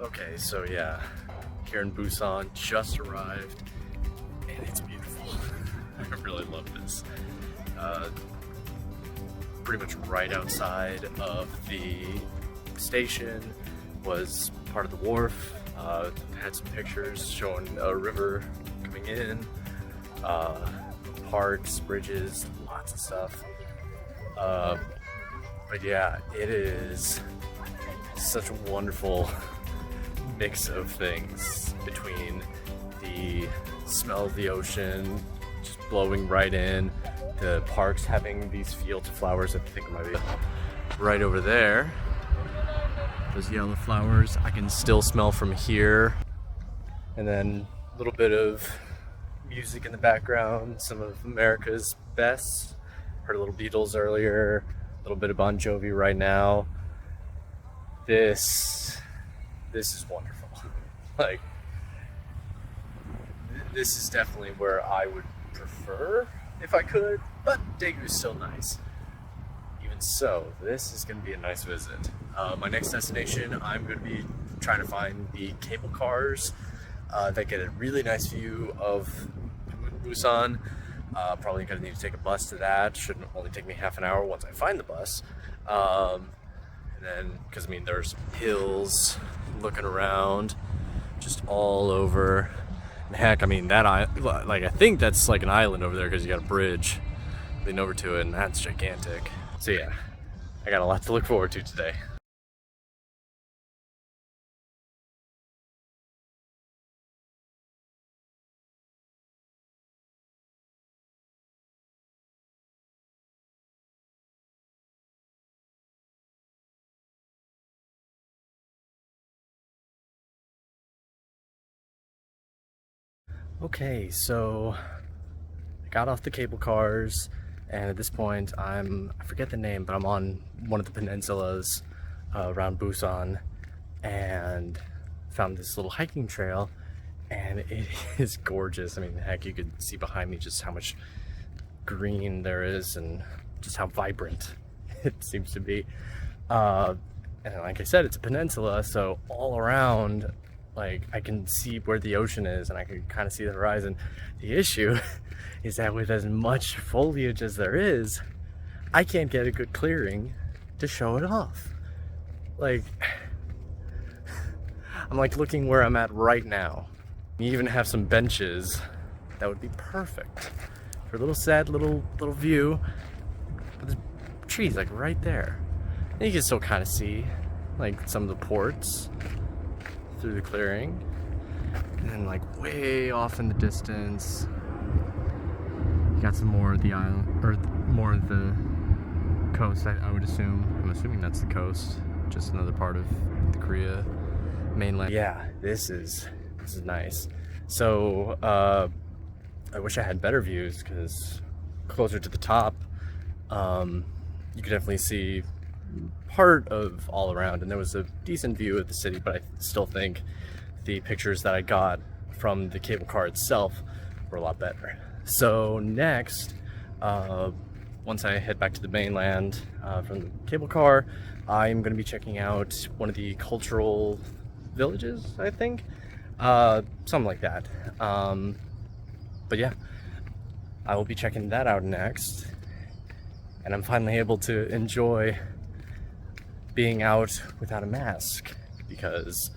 Okay, so yeah, here in Busan, just arrived, and it's beautiful. I really love this. Pretty much right outside of the station was part of the wharf. Had some pictures showing a river coming in, parks, bridges, lots of stuff. But yeah, it is such a wonderful mix of things between the smell of the ocean just blowing right in, the parks having these fields of flowers. I think it might be right over there. Those yellow flowers I can still smell from here. And then a little bit of music in the background, some of America's best. Heard a little Beatles earlier, a little bit of Bon Jovi right now. This is wonderful. Like, this is definitely where I would prefer if I could, but Daegu is still nice. Even so, this is going to be a nice visit. My next destination, I'm going to be trying to find the cable cars that get a really nice view of Busan. Probably going to need to take a bus to that. Shouldn't only take me half an hour once I find the bus. And then, because I mean, there's hills looking around just all over. And heck, I mean, I think that's like an island over there because you got a bridge leading over to it, and that's gigantic. So yeah, I got a lot to look forward to today. Okay, so I got off the cable cars, and at this point I forget the name, but I'm on one of the peninsulas around Busan, and found this little hiking trail, and it is gorgeous. I mean, heck, you could see behind me just how much green there is and just how vibrant it seems to be. And like I said, it's a peninsula, so all around, like, I can see where the ocean is and I can kind of see the horizon. The issue is that with as much foliage as there is, I can't get a good clearing to show it off. Like, I'm like looking where I'm at right now. You even have some benches that would be perfect for a little sad little view. But there's trees like right there. And you can still kind of see like some of the ports through the clearing, and then like way off in the distance you got some more of the island, or more of the coast. I would assume, I'm assuming that's the coast, just another part of the Korea mainland. Yeah, this is nice. So I wish I had better views, because closer to the top you could definitely see part of all around, and there was a decent view of the city, but I still think the pictures that I got from the cable car itself were a lot better. So next, once I head back to the mainland from the cable car, I'm going to be checking out one of the cultural villages, I think, something like that. But yeah, I will be checking that out next, and I'm finally able to enjoy being out without a mask, because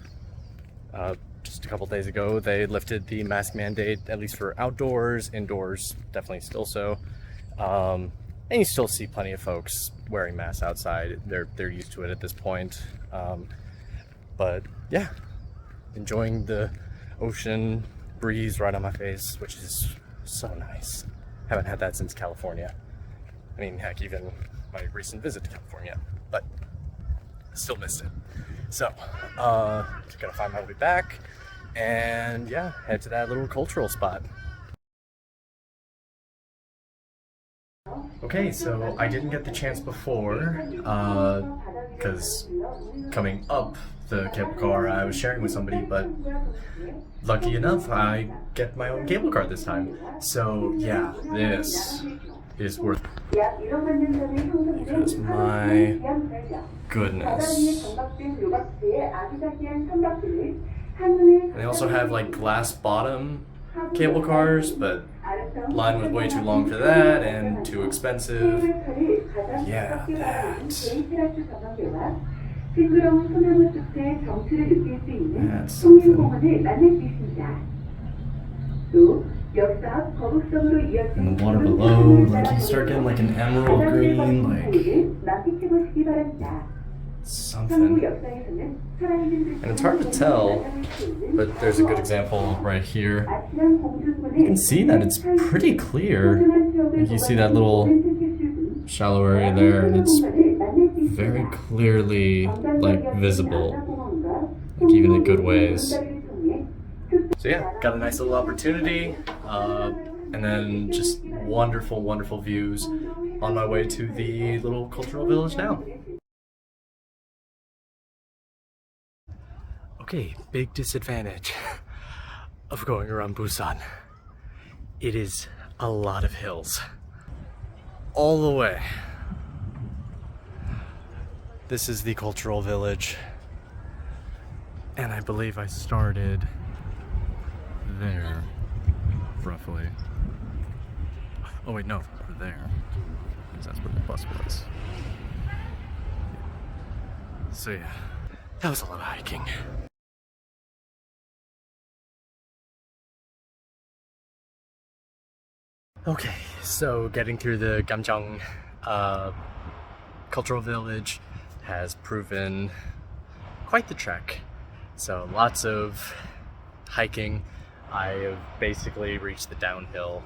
just a couple days ago they lifted the mask mandate, at least for outdoors. Indoors definitely still so, and you still see plenty of folks wearing masks outside. They're used to it at this point. But yeah, enjoying the ocean breeze right on my face, which is so nice. Haven't had that since California. I mean, heck, even my recent visit to California, but still missed it. So, just gonna find my way back, and yeah, head to that little cultural spot. Okay, so I didn't get the chance before, because coming up the cable car I was sharing with somebody, but lucky enough I get my own cable car this time. So yeah, this is worth because my goodness. And they also have like glass bottom cable cars, but line was way too long for that and too expensive. Yeah, that. That's something. And the water below, like you start getting like an emerald green, like something. And it's hard to tell, but there's a good example right here. You can see that it's pretty clear. Like you see that little shallow area there, and it's very clearly like visible, like even in good ways. So yeah, got a nice little opportunity, and then just wonderful, wonderful views on my way to the little cultural village now. Okay, big disadvantage of going around Busan. It is a lot of hills. All the way. This is the cultural village, and I believe I started there, roughly. Oh wait, no, there, because that's where the bus was. So yeah, that was a lot of hiking. Okay, so getting through the Gamjeong cultural village has proven quite the trek. So lots of hiking. I have basically reached the downhill.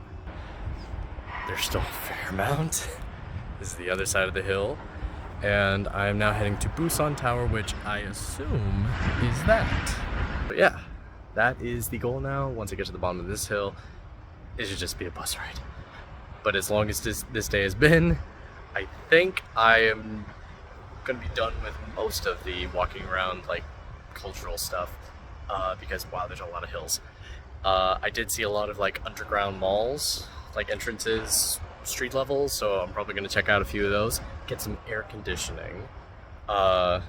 There's still a fair amount. This is the other side of the hill. And I'm now heading to Busan Tower, which I assume is that. But yeah, that is the goal now. Once I get to the bottom of this hill, it should just be a bus ride. But as long as this day has been, I think I am gonna be done with most of the walking around like cultural stuff, because wow, there's a lot of hills. I did see a lot of like underground malls, like entrances, street levels, so I'm probably gonna check out a few of those, get some air conditioning. But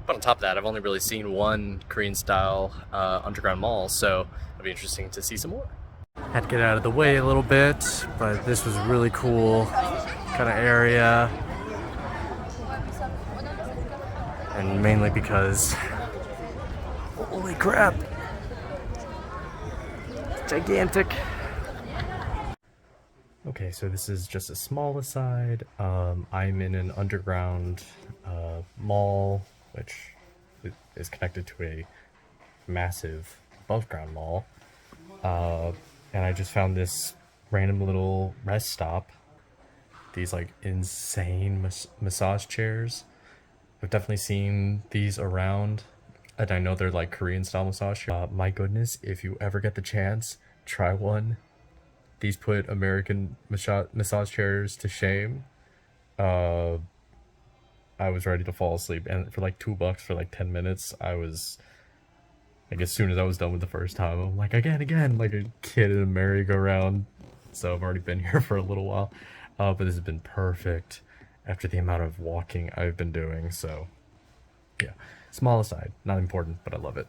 on top of that, I've only really seen one Korean style underground mall, so it'll be interesting to see some more. Had to get out of the way a little bit, but this was really cool kind of area. And mainly because, holy crap, gigantic. Okay, so this is just a small aside. I'm in an underground mall, which is connected to a massive above ground mall. And I just found this random little rest stop. These like insane massage chairs. I've definitely seen these around, and I know they're like Korean style massage chairs. My goodness, if you ever get the chance, try one. These put American massage chairs to shame. I was ready to fall asleep, and for like $2 for like 10 minutes, I was, like, as soon as I was done with the first time, I'm like, again, like a kid in a merry-go-round. So I've already been here for a little while, but this has been perfect after the amount of walking I've been doing. So yeah, small aside, not important, but I love it.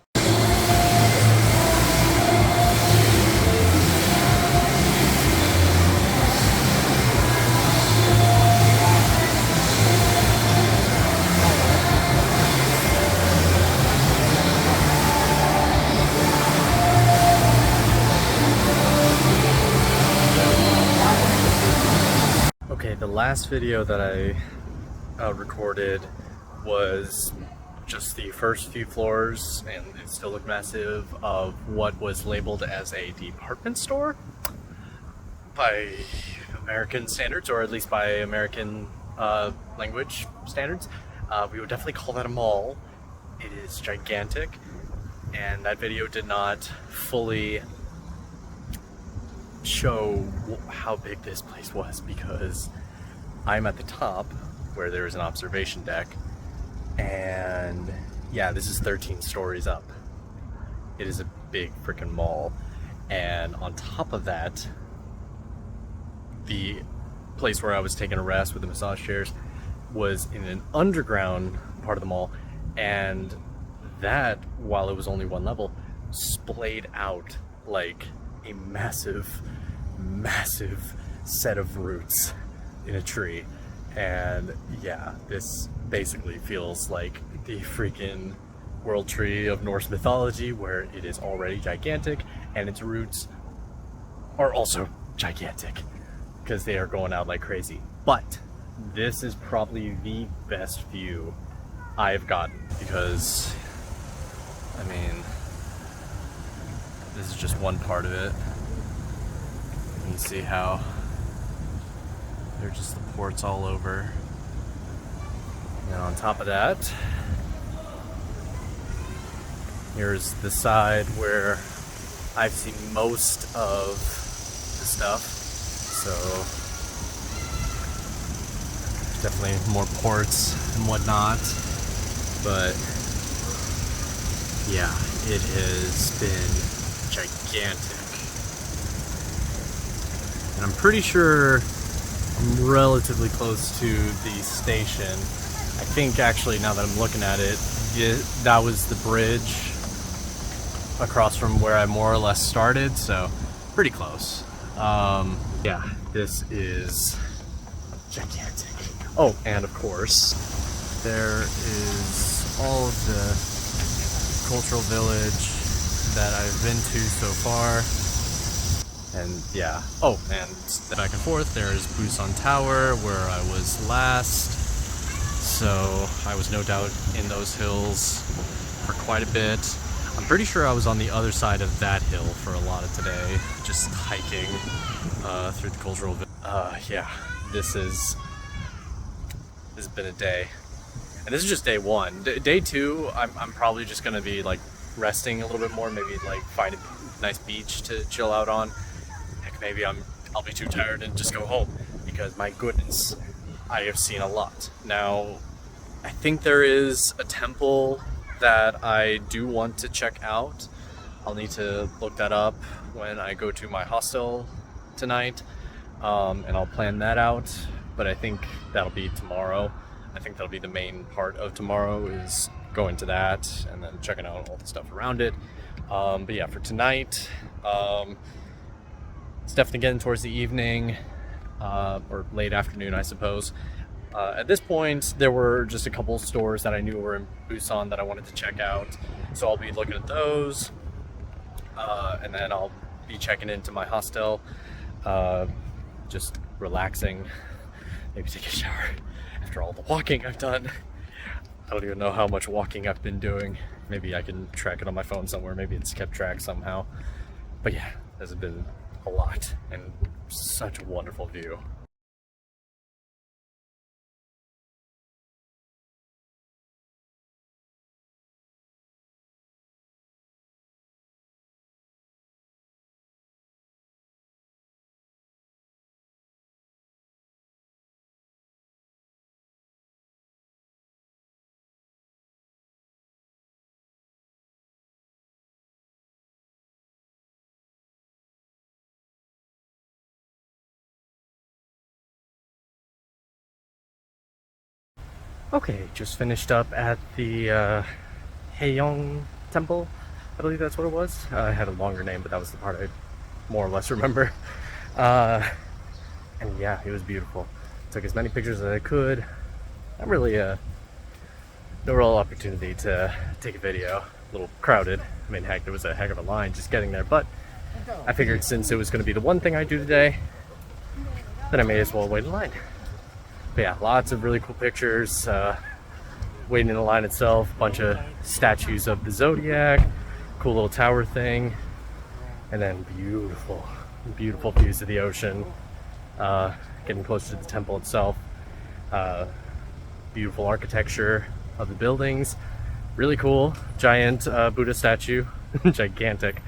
Okay, the last video that I recorded was just the first few floors, and it still looked massive, of what was labeled as a department store by American standards, or at least by American language standards. We would definitely call that a mall. It is gigantic, and that video did not fully show how big this place was, because I'm at the top where there is an observation deck, and yeah, this is 13 stories up. It is a big freaking mall, and on top of that, the place where I was taking a rest with the massage chairs was in an underground part of the mall, and that, while it was only one level, splayed out like a massive set of roots in a tree. And yeah, this basically feels like the freaking world tree of Norse mythology, where it is already gigantic and its roots are also gigantic because they are going out like crazy. But this is probably the best view I've gotten, because I mean, this is just one part of it. You can see how they're just the ports all over. And on top of that, here's the side where I've seen most of the stuff. So there's definitely more ports and whatnot. But yeah, it has been gigantic. And I'm pretty sure I'm relatively close to the station. I think actually, now that I'm looking at it, that was the bridge across from where I more or less started, so pretty close. Yeah, this is gigantic. Oh, and of course, there is all of the cultural village that I've been to so far. And yeah, oh, and back and forth, there's Busan Tower, where I was last. So I was no doubt in those hills for quite a bit. I'm pretty sure I was on the other side of that hill for a lot of today, just hiking through the cultural village. Yeah, this has been a day. And this is just day one. Day two, I'm probably just gonna be like resting a little bit more, maybe like find a nice beach to chill out on. Heck, maybe I'll be too tired and just go home, because my goodness, I have seen a lot. Now, I think there is a temple that I do want to check out. I'll need to look that up when I go to my hostel tonight, and I'll plan that out, but I think that'll be tomorrow. I think that'll be the main part of tomorrow, is going to that and then checking out all the stuff around it. But yeah, for tonight, it's definitely getting towards the evening, or late afternoon, I suppose. At this point, there were just a couple stores that I knew were in Busan that I wanted to check out, so I'll be looking at those, and then I'll be checking into my hostel, just relaxing, maybe take a shower after all the walking I've done. I don't even know how much walking I've been doing. Maybe I can track it on my phone somewhere, maybe it's kept track somehow. But yeah, this has been a lot, and such a wonderful view. Okay, just finished up at the Haeyong Temple. I believe that's what it was. It had a longer name, but that was the part I more or less remember. And yeah, it was beautiful. Took as many pictures as I could. Not really no real opportunity to take a video. A little crowded. I mean, heck, there was a heck of a line just getting there, but I figured since it was going to be the one thing I do today, then I may as well wait in line. But yeah, lots of really cool pictures, waiting in the line itself, bunch of statues of the Zodiac, cool little tower thing, and then beautiful views of the ocean, getting closer to the temple itself, beautiful architecture of the buildings, really cool, giant Buddha statue, gigantic,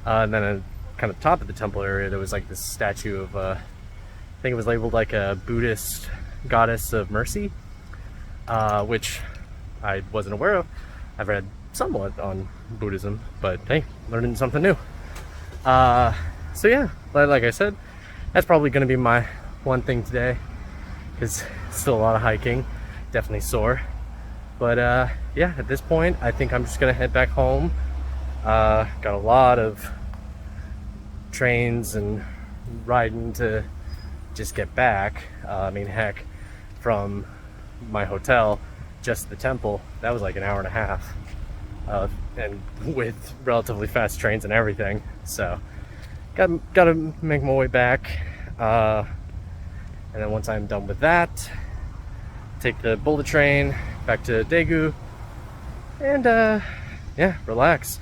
and then at kind of top of the temple area there was like this statue of, I think it was labeled like a Buddhist goddess of mercy, which I wasn't aware of. I've read somewhat on Buddhism, but hey, learning something new. So yeah, like I said, that's probably going to be my one thing today, because still a lot of hiking, definitely sore. But yeah, at this point, I think I'm just gonna head back home. Got a lot of trains and riding to just get back. I mean, heck, from my hotel just the temple, that was like an hour and a half, and with relatively fast trains and everything. So gotta make my way back, and then once I'm done with that, take the bullet train back to Daegu, and yeah, relax.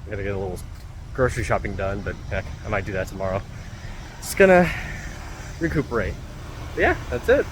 I gotta get a little grocery shopping done, but heck, I might do that tomorrow. Just gonna recuperate. But yeah, that's it.